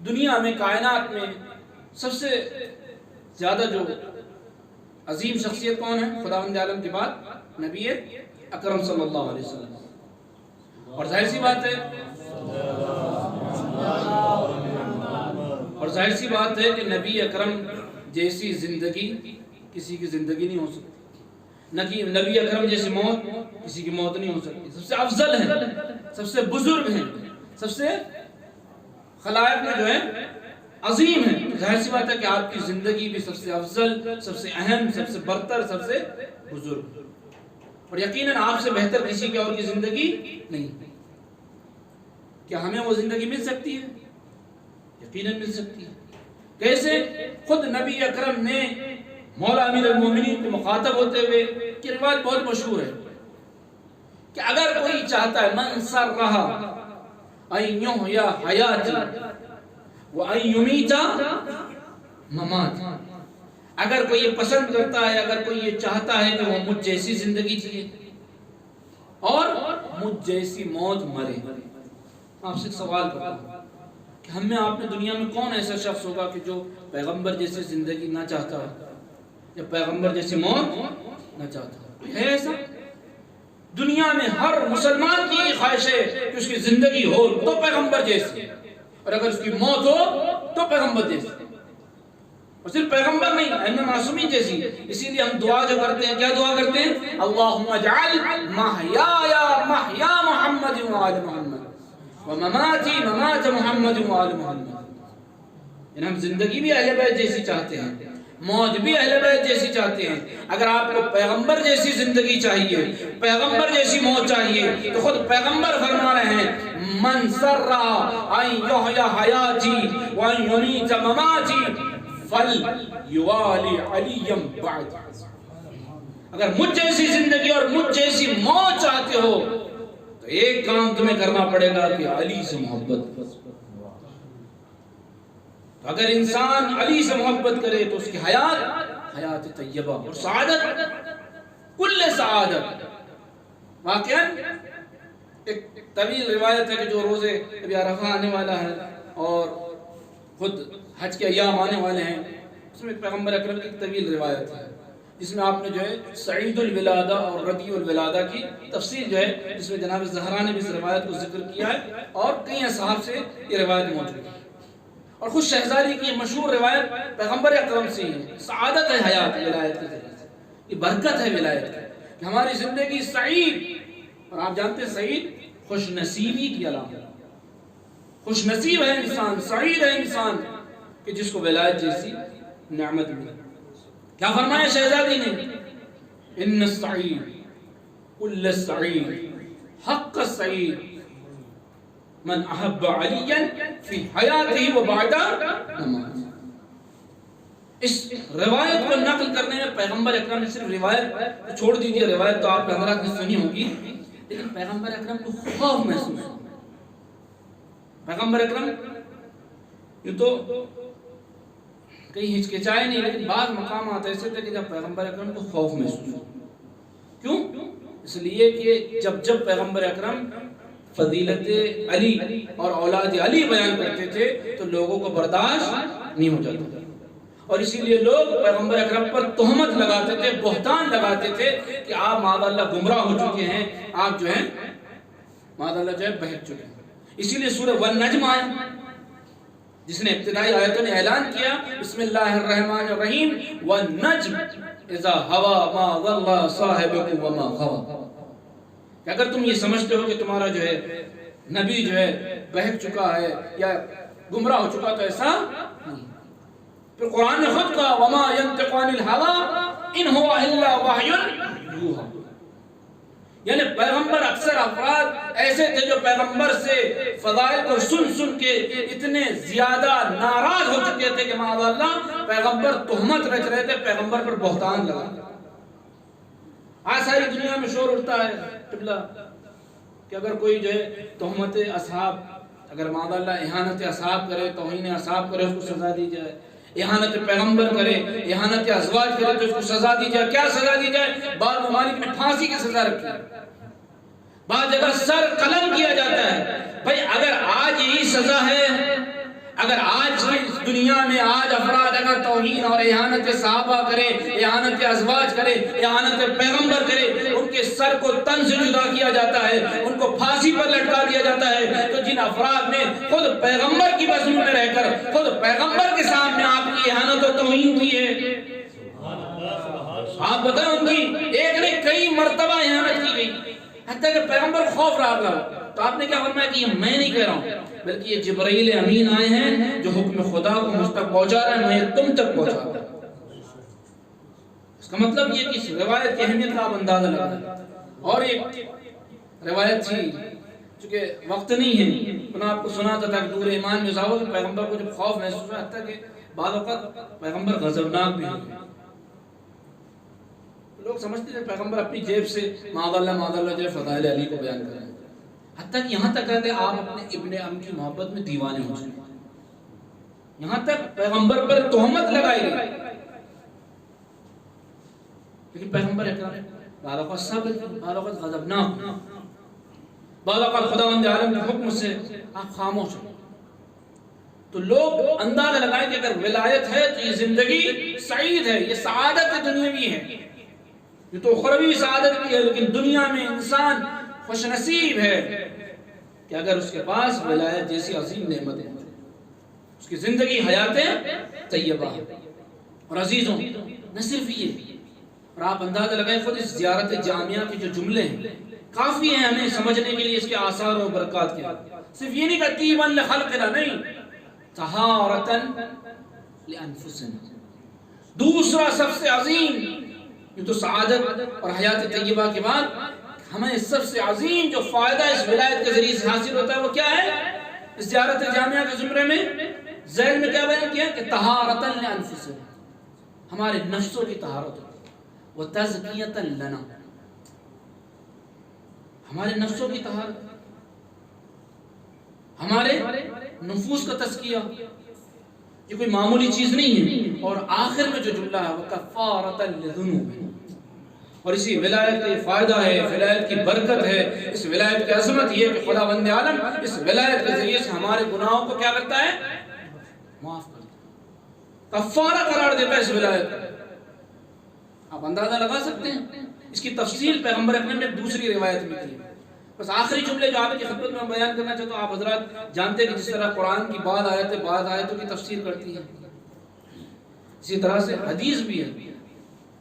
S1: دنیا میں، کائنات میں سب سے زیادہ جو عظیم شخصیت کون ہے خداوند عالم کے بعد؟ نبی اکرم صلی اللہ علیہ وسلم۔ اور ظاہر سی بات ہے کہ نبی اکرم جیسی زندگی کسی کی زندگی نہیں ہو سکتی، نبی اکرم جیسی موت کسی کی موت نہیں ہو سکتی۔ سب سے افضل ہیں، سب سے بزرگ ہیں، سب سے خلائق میں جو ہے عظیم ہیں، ظاہر سی بات ہے کہ آپ کی زندگی بھی سب سے افضل، سب سے اہم، سب سے برتر، سب سے بزرگ، اور یقیناً آپ سے بہتر کسی کی اور کی زندگی نہیں۔ کیا ہمیں وہ زندگی مل سکتی ہے؟ یقیناً مل سکتی ہے۔ کیسے؟ خود نبی اکرم نے مولا امیر المومنین کو مخاطب ہوتے ہوئے، کی روایت بہت مشہور ہے کہ اگر کوئی چاہتا ہے من سرہ ان یحیی حیاتی وان یمیت مماتی، اگر کوئی یہ پسند کرتا ہے، اگر کوئی یہ چاہتا ہے کہ وہ مجھ جیسی زندگی جیے اور مجھ جیسی موت مرے، آپ سے سوال کرتا ہوں کہ ہم میں آپ نے دنیا میں کون ایسا شخص ہوگا کہ جو پیغمبر جیسی زندگی نہ چاہتا ہے یا پیغمبر جیسی موت نہ چاہتا ہے؟ کوئی ہے ایسا؟ دنیا میں ہر مسلمان کی یہ خواہش ہے کہ اس کی زندگی ہو تو پیغمبر جیسی، اور اگر اس کی موت ہو تو پیغمبر جیسی، اور صرف پیغمبر نہیں، ائمہ معصومین جیسی۔ اسی لیے ہم دعا جو کرتے ہیں، کیا دعا کرتے ہیں؟ اللہم اجعل محیایا محیا محمد وآل محمد ومماتی ممات محمد وآل محمد، یعنی ہم زندگی بھی اہل بیت جیسی چاہتے ہیں، موت بھی اہل بیت جیسی چاہتے ہیں۔ اگر آپ کو پیغمبر جیسی زندگی چاہیے، پیغمبر جیسی موت چاہیے، تو خود پیغمبر فرما رہے ہیں من سرہ ان یحیی حیاتی وان یمیت مماتی فلیوالی علیم بعد، اگر مجھ جیسی زندگی اور مجھ جیسی موت چاہتے ہو تو ایک کام تمہیں کرنا پڑے گا کہ علی سے محبت۔ تو اگر انسان علی سے محبت کرے تو اس کی حیات طیبہ اور سعادت، کل سعادت۔ واقعاً ایک طویل روایت ہے کہ جو روزے ابھی عرفہ آنے والا ہے اور خود حج کے ایام آنے والے ہیں، اس میں پیغمبر اکرم کی ایک طویل روایت ہے جس میں آپ نے جو ہے سعید الولادہ اور ربیع الولادہ کی تفصیل جو ہے، جس میں جناب زہرا نے بھی اس روایت کو ذکر کیا ہے، اور کئی اصحاب سے یہ روایت موجود ہے۔ اور خود شہزادی کی مشہور روایت پیغمبر اکرم سے ہے، سعادت ہے حیات ولایت کے ذریعے سے، یہ برکت ہے ولایت کی کہ ہماری زندگی سعید، اور آپ جانتے ہیں سعید خوش نصیبی کی علامت، خوش نصیب ہے انسان، سعید ہے انسان کہ جس کو ولایت جیسی نعمت ملی۔ کیا فرمایا شہزادی نے؟ ان السعید کل السعید حق السعید من احب علیا فی حیاتہ و بعد مماتہ۔ اس روایت کو نقل کرنے میں پیغمبر اکرم نے صرف روایت چھوڑ دیجئے، روایت تو آپ کے حضرات نے سنی ہوگی، لیکن پیغمبر اکرم کو خوف محسوس ہوا۔ پیغمبر اکرم یہ تو کہیں ہچکچائے نہیں، لیکن بعض مقامات ایسے تھے کہ جب پیغمبر اکرم کو خوف محسوس ہوا۔ کیوں؟ اس لیے کہ جب پیغمبر اکرم فضیلت علی اور اولاد علی بیان کرتے تھے تو لوگوں کو برداشت نہیں ہو جاتا تھا، اور اسی لیے لوگ پیغمبر اکرم پر تہمت لگاتے تھے، بہتان لگاتے تھے کہ آپ معاذ اللہ گمراہ ہو چکے ہیں، آپ جو ہیں معاذ اللہ جو ہے بہک چکے ہیں۔ اسی لیے سورہ والنجم آیا جس نے ابتدائی آیتوں نے اعلان کیا بسم اللہ الرحمن الرحیم والنجم اذا ہوا ما ضل صاحبکم وما غوى، کہ اگر تم یہ سمجھتے ہو کہ تمہارا جو ہے نبی جو ہے بہک چکا ہے یا گمراہ ہو چکا تو ایسا نہیں۔ پھر قرآن نے خود کہا وما ينطق عن الهوى ان هو الا وحی یوحی، یعنی پیغمبر اکثر افراد ایسے تھے جو پیغمبر سے فضائل کو سن سن کے اتنے زیادہ ناراض ہو چکے تھے کہ معاذ اللہ پیغمبر تہمت رچ رہے تھے، پیغمبر پر بہتان لگا۔ آج ساری دنیا میں شور اٹھتا ہے قبلہ کہ اگر کوئی جو ہے تہمت اصحاب، اگر معاذ اللہ اہانت اصحاب کرے، توہین اصحاب کرے، اس کو سزا دی جائے، اہانت پیغمبر کرے، اہانت ازواج کرے تو اس کو سزا دی جائے۔ کیا سزا دی جائے؟ بعض ممالک میں پھانسی کی سزا رکھی ہے، بعض جگہ سر قلم کیا جاتا ہے۔ بھئی اگر آج یہی سزا ہے، اگر آج اس دنیا میں آج افراد اگر توہین اور اہانت صحابہ کرے، اہانت ازواج کرے، اہانت پیغمبر کرے، ان کے سر کو تن سے جدا کیا جاتا ہے، ان کو پھانسی پر لٹکا دیا جاتا ہے، تو جن افراد نے خود پیغمبر کی بزم میں رہ کر خود پیغمبر کے سامنے آپ کی اہانت و توہین کی ہے، آپ بتائیں ان کی ایک نے کئی مرتبہ اہانت کی گئی، حتیٰ کہ پیغمبر خوف رہا۔ تو آپ نے کیا فرمایا کہ یہ میں نہیں کہہ رہا ہوں بلکہ یہ جبرائیل امین آئے ہیں جو حکم خدا کو مجھ تک پہنچا رہے ہیں، میں تم تک پہنچا رہا ہوں۔ اس کا مطلب یہ کہ اس روایت کی اہمیت کا آپ اندازہ لگائیں۔ اور ایک روایت تھی چونکہ وقت نہیں ہے، میں نے آپ کو سنا تھا کہ دور ایمان میں ظاہر کہ پیغمبر کو جب خوف محسوس ہوا حتیٰ کہ بعض اوقات پیغمبر غضبناک بھی ہوئے، لوگ سمجھتے ہیں پیغمبر اپنی جیب سے معاذ اللہ جو فضائل علی کو بیان کریں، حتیٰ کہ یہاں تک کہتے ہیں آپ اپنے ابن ام کی محبت میں دیوانے ہو چکے، یہاں تک پیغمبر پر تہمت لگائی گئی۔ لیکن پیغمبر اکرم بعض اوقات صبر، بعض اوقات غضبناک، بعض اوقات خداوند عالم کے حکم سے آپ خاموش ہیں، تو لوگ اندازہ لگائیں کہ اگر ولایت ہے تو یہ زندگی سعید ہے، یہ سعادت دنیاوی ہے، یہ تو اخروی سعادت بھی ہے، لیکن دنیا میں انسان خوش نصیب ہے کہ اگر اس کے پاس ولایت جیسی عظیم نعمت ہے، اس کی زندگی حیات طیبہ۔ اور عزیزوں نہ صرف یہ، اور آپ اندازہ لگائیں خود اس زیارت جامعہ کے جو جملے ہیں کافی ہیں ہمیں سمجھنے کے لیے اس کے آثار و برکات کے، صرف یہ نہیں کہ طیبا لخلقنا، نہیں، طہارتا لانفسنا۔ دوسرا سب سے عظیم، یہ تو سعادت اور حیات طیبہ کے بعد ہمیں سب سے عظیم جو فائدہ اس ولایت کے ذریعے سے حاصل ہوتا ہے وہ کیا ہے؟ اس زیارت جامعہ کے زمرے میں ذیل میں کیا بیان کیا کہ طہارتا لانفسنا، ہمارے نفسوں کی طہارت، وتزکیۃ لنا، ہمارے نفسوں کی طہارت، ہمارے نفوس کا تزکیہ، یہ کوئی معمولی چیز نہیں ہے۔ اور آخر میں جو جملہ ہے وہ کفارۃ للذنوب، اور اسی ولایت کا فائدہ ہے، ولایت کی برکت ہے، اس ولایت کی عظمت یہ کہ خداوند عالم اس ولایت کے ذریعے سے ہمارے گناہوں کو کیا کرتا ہے؟ معاف کرتا ہے، کفارہ قرار دیتا ہے اس ولایت کو۔ آپ اندازہ لگا سکتے ہیں، اس کی تفصیل پیغمبر اکرم نے دوسری روایت میں کی۔ بس آخری جملے جو آپ کی خدمت میں بیان کرنا چاہتا ہوں، آپ حضرات جانتے ہیں کہ جس طرح قرآن کی بعض آیتوں کی تفسیر کرتی ہے، اسی طرح سے حدیث بھی ہے،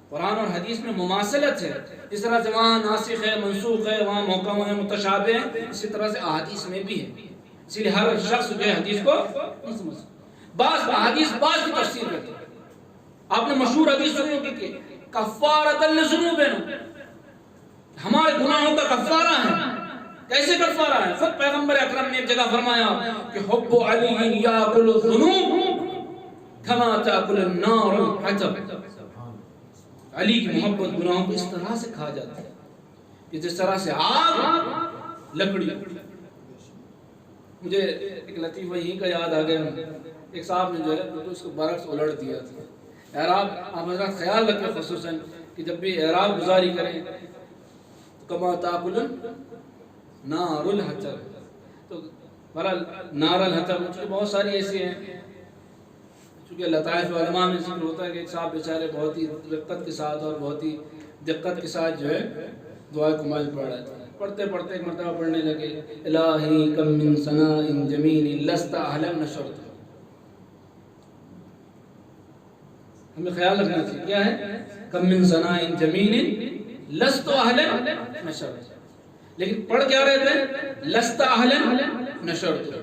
S1: قرآن اور حدیث میں مماثلت ہے، اس طرح سے وہاں ناسخ ہے، منسوخ ہے، وہاں محکم ہے، متشابہ ہے، اسی طرح سے احادیث میں بھی ہے۔ اسی لیے ہر شخص جو ہے حدیث کو نہیں سمجھ سکتا، بعض احادیث بعض کی تفسیر کرتی ہے۔ آپ نے مشہور حدیث سنی ہوگی کہ کفارۃ لذنوبنا، ہمارے گناہوں کا کفارہ ہے۔ کیسے کفارہ ہے؟ خود پیغمبر اکرم نے ایک جگہ فرمایا کہ حب علی یاکل الذنوب کما تاکل النار الحطب، علی کی محبت گناہوں کو اس طرح سے کھا جاتی ہے کہ جس طرح سے آگ لکڑی۔ مجھے ایک لطیفہ یہیں کا یاد آ گیا، ایک صاحب نے جو ہے تو اس کو برعکس الٹ دیا تھا۔ اعراب آپ حضرات خیال رکھیں خصوصاً کہ جب بھی اعراب گزاری کریں کما تاکل نار الحطب، تو بہرحال نار الحطب بہت ساری ایسی ہیں چونکہ اللہ تعالیٰ علماء میں ذکر ہوتا ہے کہ ایک صاحب بیچارے بہت ہی رقت کے ساتھ اور بہت ہی دقت کے ساتھ جو ہے دعائے کمال پڑھ رہے تھے. پڑھتے پڑھتے ایک مرتبہ پڑھنے لگے الہی کم من ثناء جمیل لست اہلا نشرت. ہمیں خیال رکھنا چاہیے کیا ہے کم من ثناء جمیل لست اہلا نشرت. لیکن پڑھ کیا رہے تھے لست اہلا نشرت.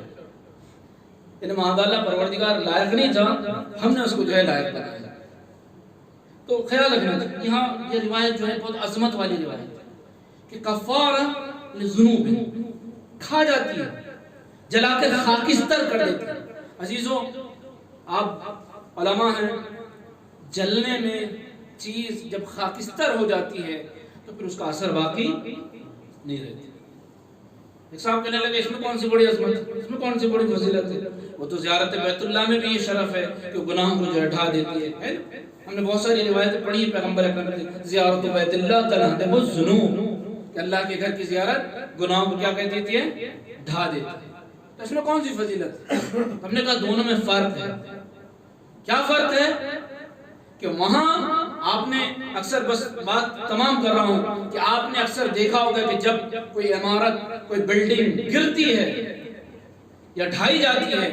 S1: یعنی معاذ اللہ پروردگار لائق نہیں تھا, ہم نے اس کو جو ہے لائق بنایا. تو خیال رکھنا چاہیے. یہاں یہ روایت جو ہے بہت عظمت والی روایت ہے کہ کفارہ للذنوب کھا جاتی ہے, جلا کے خاکستر کر دیتی ہے. عزیزوں آپ علماء ہیں, جلنے میں چیز جب خاکستر ہو جاتی ہے تو پھر اس کا اثر باقی نہیں رہتی. ایک صاحب کہنے لگے اس میں کون سی بڑی عظمت ہے, اس میں کون سی بڑی فضیلت ہے؟ وہ تو زیارت بیت اللہ میں بھی یہ شرف ہے کہ گناہوں کو جو ہٹا دیتی ہے. ہم نے بہت ساری روایتیں پڑھی ہیں پیغمبر اکرم کی, زیارت بیت اللہ تنحتب الذنوب, کہ اللہ کے گھر کی زیارت گناہوں کو کیا کہہ دیتی ہے ڈھا دیتی ہے. تو اس میں کون سی فضیلت ہے؟ ہم نے کہا دونوں میں فرق ہے. کیا فرق ہے کہ وہاں آپ نے اکثر, بس بات تمام کر رہا ہوں, کہ آپ نے اکثر دیکھا ہوگا کہ جب کوئی عمارت کوئی بلڈنگ گرتی ہے یا ڈھائی جاتی ہے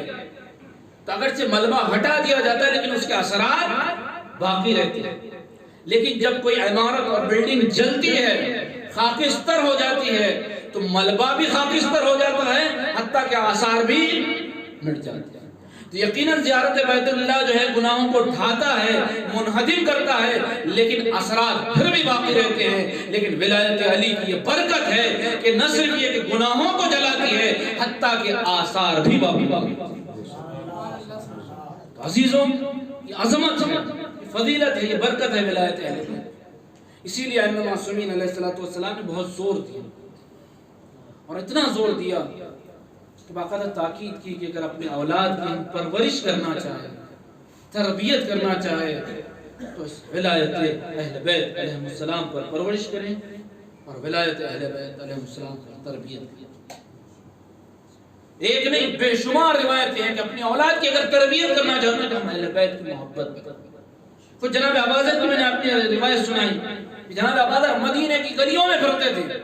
S1: تو اگرچہ ملبہ ہٹا دیا جاتا ہے لیکن اس کے اثرات باقی رہتے ہیں. لیکن جب کوئی عمارت اور بلڈنگ جلتی ہے, خاکستر ہو جاتی ہے, تو ملبہ بھی خاکستر ہو جاتا ہے, حتیٰ کہ آثار بھی مٹ جاتے ہیں. تو یقیناً زیارت بیت اللہ جو ہے گناہوں کو ڈھاتا ہے, منہدم کرتا ہے, لیکن اثرات پھر بھی باقی رہتے ہیں. لیکن ولایت علی کی یہ برکت ہے کہ نہ صرف یہ کہ گناہوں کو جلاتی ہے, حتیٰ کہ آثار بھی باقی رہتے ہیں. عزیزوں یہ عظمت ہے, یہ فضیلت ہے, یہ برکت ہے ولایت علی کی. اسی لیے ائمہ معصومین علیہ السلام نے بہت زور دیا, اور اتنا زور دیا کہ باقاعدہ تاکید کی کہ اگر اپنے اولاد کی پرورش کرنا چاہے, تربیت کرنا چاہے, تو اس ولایت اہل بیت علیہ السلام پر پرورش کریں اور ولایت اہل بیت علیہ السلام پر تربیت کریں. ایک نہیں بے شمار روایتیں ہیں کہ اپنی اولاد کی اگر تربیت کرنا چاہتے ہیں تو ہم اہل بیت کی محبت کریں. خود جناب عبادت کی میں نے اپنی روایت سنائی کہ جناب عبادت مدینے کی گلیوں میں پھرتے تھے,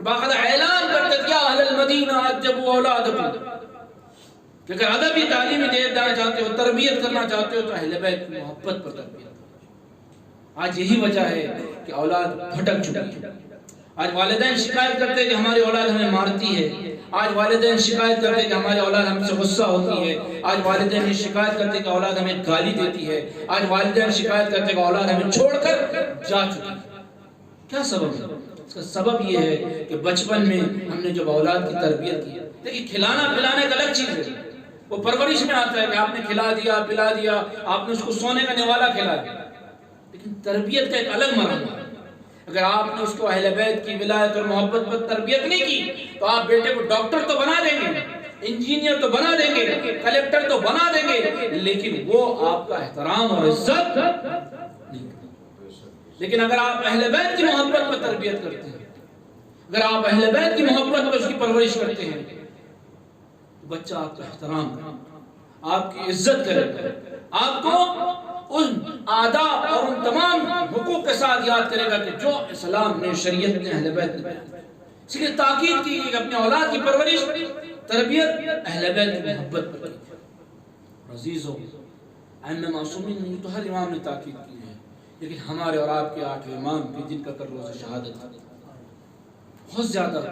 S1: باقاعدہ اعلان کرتے تھے یا اہل المدینہ عجبوا اولادکم, کہ اگر ادبی تعلیمی دینا چاہتے ہو, تربیت کرنا چاہتے ہو تو اہل بیت کی محبت پر تربیت کرو. آج یہی وجہ ہے کہ اولاد بھٹک چکی ہے. آج والدین شکایت کرتے ہیں کہ ہماری اولاد ہمیں مارتی ہے, آج والدین شکایت کرتے ہیں کہ ہماری اولاد ہم سے غصہ ہوتی ہے, آج والدین یہ شکایت کرتے ہیں کہ اولاد ہمیں گالی دیتی ہے, آج والدین شکایت کرتے ہیں کہ اولاد ہمیں چھوڑ کر جا چکی ہے. کیا سبب ہے؟ اس کا سبب یہ ہے کہ بچپن میں ہم نے جب اولاد کی تربیت کی. دیکھیں کھلانا پلانے ایک الگ چیز ہے, وہ پرورش میں آتا ہے کہ آپ نے کھلا دیا پلا دیا, آپ نے اس کو سونے کا نوالا کھلا دیا, لیکن تربیت کا ایک الگ مرحلہ ہے. اگر آپ نے اس کو اہل بیت کی ولایت اور محبت پر تربیت نہیں کی تو آپ بیٹے کو ڈاکٹر تو بنا دیں گے, انجینئر تو بنا دیں گے, کلیکٹر تو بنا دیں گے, لیکن وہ آپ کا احترام اور عزت نہیں. لیکن اگر آپ اہل بیت کی محبت پر تربیت کرتے ہیں, اگر آپ اہل بیت کی محبت پر اس کی پرورش کرتے ہیں, تو بچہ آپ کا احترام کرے, آپ کی عزت کرے, آپ کو ان آداب اور ان تمام حقوق کے ساتھ یاد کرے گا کہ جو اسلام نے, شریعت نے, اہل بیت نے بیان کیا. اس لیے تاکید کی کہ اپنے اولاد کی پرورش, تربیت اہل بیت کی محبت پر کی. عزیزوں ائمہ معصومین نے تو ہر امام نے تاکید کی ہے, لیکن ہمارے اور آپ کے 8 امام بھی جن کا کر روز شہادت ہے, بہت زیادہ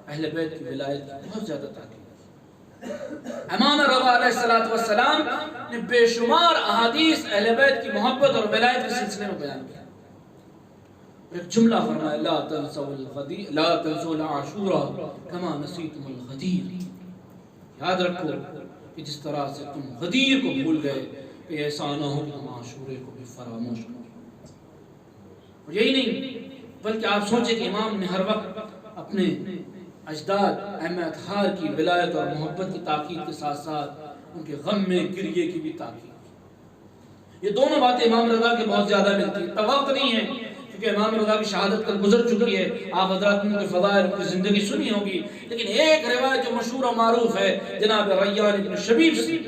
S1: اہل بیت کی ولایت کی بہت زیادہ تاکید. امام رضا علیہ السلام نے بے شمار احادیث اہل بیت کی محبت اور ولایت کے سلسلے میں بیان کیا. ایک جملہ فرمایا لا تنسوا الغدیر لا تنسوا العاشورا کما نسیتم الغدیر, یاد رکھو کہ جس طرح سے تم غدیر کو بھول گئے کہ ایسا نہ ہو کہ ہم عاشورے کو بھی فراموش کریں. اور یہی نہیں بلکہ آپ سوچیں کہ امام نے ہر وقت اپنے اجداد ائمہ اطہار کی ولایت اور محبت کی تاکید کے ساتھ ساتھ ان کے غم میں گریے کی بھی تاکید. یہ دونوں باتیں امام رضا کے بہت زیادہ ملتی ہیں. وقت نہیں ہے کیونکہ امام رضا کی شہادت کل گزر چکی ہے, آپ حضرات نے ان کے فضائل, ان کی زندگی سنی ہوگی, لیکن ایک روایت جو مشہور و معروف ہے جناب ریان ابن شبیب سے,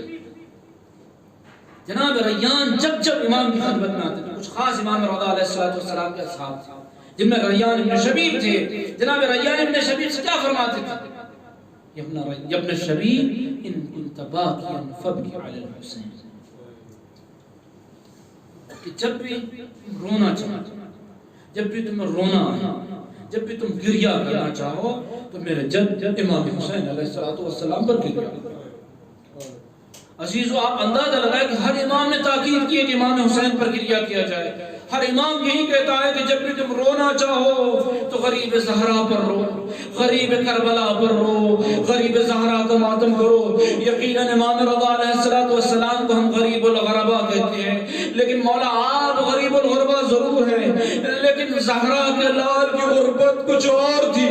S2: جناب ریان جب جب امام کی خدمت میں آتے تھے، کچھ خاص امام رضا علیہ السلام کے اصحاب تھے جن میں ریان ابن شبیب تھے. جناب ریان ابن شبیب سے کیا فرماتے تھے؟ یا ابن شبیب ان كنت باقیا فابکی علی الحسین، کہ جب بھی رونا چاہو، جب بھی تمہیں رونا آئے، جب بھی تم گریہ کرنا چاہو تو میرے جد امام حسین علیہ السلام پر گریہ. عزیزو آپ اندازہ لگائیں کہ ہر امام نے تاکید کی ہے کہ امام حسین پر گریہ کیا جائے. ہر امام یہی کہتا ہے کہ جب بھی تم رونا چاہو تو غریب زہرا پر رو، غریب کربلا پر رو، غریب زہرا کا ماتم کرو. یقیناً امام رضا علیہ السلام کو ہم غریب الغربا کہتے ہیں، لیکن مولا آپ غریب الغربا ضرور ہیں، لیکن زہرا کے لال کی غربت کچھ اور تھی.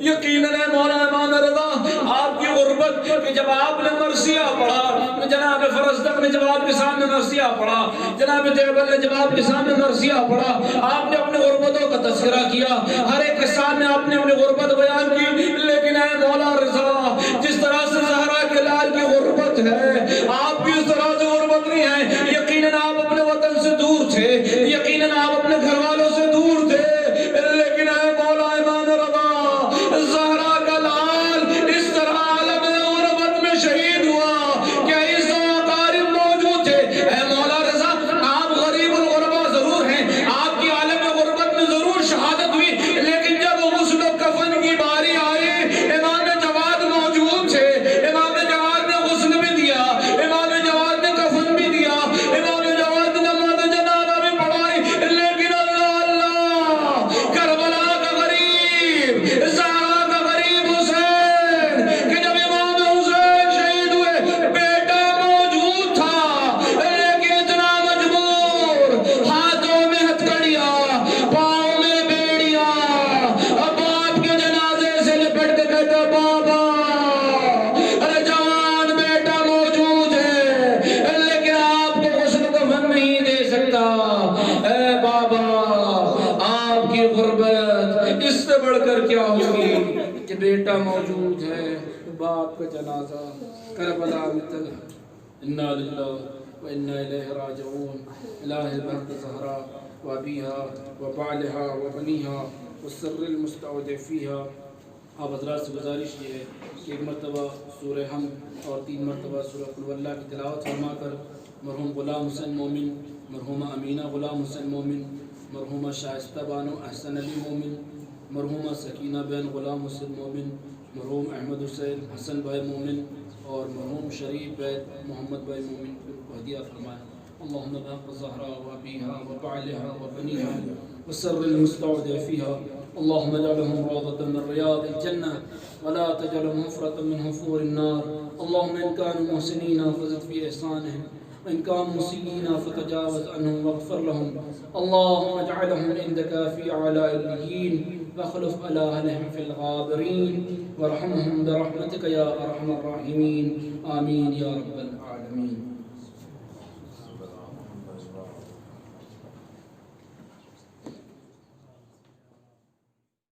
S2: یقیناً مولا امام رضا آپ کی غربت کہ جب آپ نے مرثیہ پڑھا، جناب فرزدق نے جب آپ کے سامنے مرثیہ پڑھا، جناب دیوبند نے جب آپ کے سامنے مرثیہ پڑھا، آپ نے اپنے غربتوں کا تذکرہ کیا، ہر ایک کے سامنے آپ نے اپنی غربت بیان کی. لیکن اے مولا رضا، جس طرح سے زہرا کے لال کی غربت ہے، آپ کی اس طرح سے غربت نہیں ہے. یقیناً آپ اپنے وطن سے دور تھے، یقیناً آپ اپنے گھر والوں سے دور تھے، لیکن اے مولا امام رضا، زہرا کا لال اس طرح عالم غربت میں شہید ہوا کہ عیسیٰ اقارب موجود تھے. اے مولا رضا، آپ غریب الغربا ضرور ہیں، آپ کی عالم غربت میں ضرور شہادت ہوئی، لیکن جب غسل و کفن کی باری آئی، امام جواد موجود تھے. امام جواد نے غسل بھی دیا، امام جواد نے کفن بھی دیا، امام جواد نے نماز جنازہ بھی پڑھائی. لیکن اللہ اللہ، کربلا کا غریب، زہرا کا غریب حسین، کہ جب امام حسین شہید ہوئے بیٹا موجود تھا، لیکن اتنا مجبور، ہاتھوں میں ہتھکڑیاں، پاؤں میں بیڑیاں، باپ کے جنازے سے لپٹ کے کہتا بابا، ارے جوان بیٹا موجود ہے لیکن آپ کو غسل کفن نہیں دے سکتا. اے بابا، آپ کی غربت اس سے بڑھ کر کیا ہوگی کہ بیٹا موجود ہے، باپ کا جنازہ کربلا میں تل. انا للہ و انا الیہ راجعون. الہ بہت زہرا و ابیہا و بعلہا و بنیہا والسر المستودع فیہا. آپ حضرات سے گزارش یہ ہے کہ ایک مرتبہ سورہ حمد اور 3 مرتبہ سورہ قل واللہ کی تلاوت فرما کر مرحوم غلام حسین مومن، مرحومہ امینہ غلام حسین مومن، مرحومہ شائستہ بانو احسن علی مومن، مرحومہ سکینہ بین غلام حسین مومن، مرحوم احمد حسین حسن بھائی مومن اور مرحوم شریف بیت محمد بھائی مومن کو ہدیہ فرمائے. اللہم بحق زہرا و ابیہا و بعلہا و بنیہا والسر المستودع فیہا. اللهم اجعلهم روضة من رياض الجنة ولا تجعلهم حفرة من حفور النار. اللهم إن كانوا محسنين فزد في إحسانهم وإن كانوا مسيئين فتجاوز عنهم واغفر لهم. اللهم اجعلهم عندك في أعلى العليين واخلف على أهلهم في الغابرين وارحمهم برحمتك يا أرحم الراحمين. آمين يا رب العالمين.